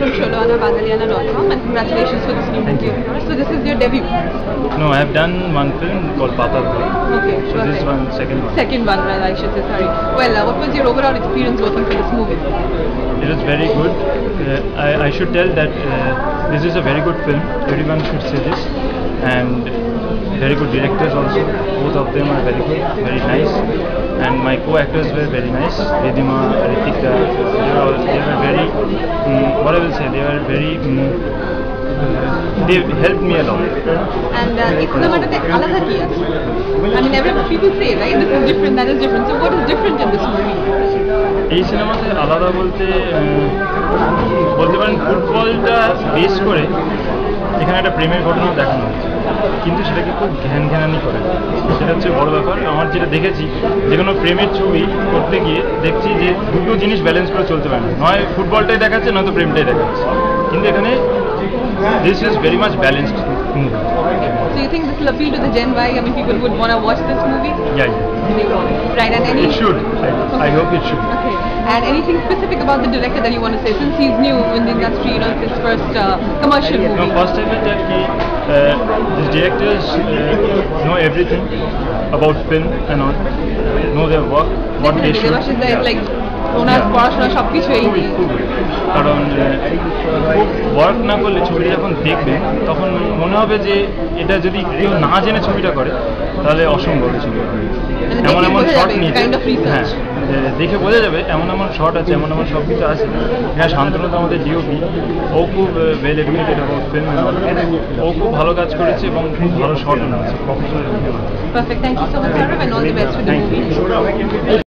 from Sholana.Badaliana.com, and congratulations for this new movie. So this is your debut? No, I have done one film called Patalguru. Okay, so this one, second one. Second one, well, I should say, sorry. Well, what was your overall experience working for this movie? It was very good. I should tell that this is a very good film. Everyone should see this. And very good directors also. Both of them are very good, very nice. And my co-actors were very nice. Vedima, Ritika, they were very, what I will say, they were very, they helped me a lot. And I mean, people say, right, this is different, that is different. So what is different in this movie? এই সিনেমাতে আলাদা বলতে পারেন ফুটবলটা base করে এখানে একটা প্রেমের ঘটনা দেখানো হচ্ছে, কিন্তু সেটাকে খুব ঘ্যানঘ্যানানি করে। সেটা হচ্ছে বড় ব্যাপার। আমার যেটা দেখেছি, যে কোনো প্রেমের ছবি করতে গিয়ে দেখছি যে দুটো জিনিস ব্যালেন্স করে চলতে পারে না, নয় ফুটবলটাই দেখাচ্ছে নয়তো প্রেমটাই দেখাচ্ছে, কিন্তু এখানে this is very much balanced movie. So you think this will appeal to the Gen Y? I mean, people would want to watch this movie? Yeah. Right, and it should. I hope it should. Okay. And anything specific about the director that you want to say, since he's new in the industry, you know, it's his first commercial movie? No, first I will tell you, these directors know everything about film and all, know their work, what they should. Like, ওনার পড়াশোনা সবকিছুই, কারণ খুব work না করলে ছবিটা যখন দেখবেন তখন মনে হবে যে এটা যদি কেউ না জেনে ছবিটা করে তাহলে অসম্ভব ছবি। এমন এমন শট নিয়েছে, হ্যাঁ দেখে বোঝা যাবে, এমন এমন শট আছে, এমন এমন সব কিছু আছে। হ্যাঁ, শান্তনু আমাদের ডিওপি, ও খুব ওয়েল এডুকেটেড অ্যাবাউট ফিল্ম, ও খুব ভালো কাজ করেছে এবং খুব ভালো শট নিয়েছে। Perfect. Thank you so much, Saurav, and all the best with the movie.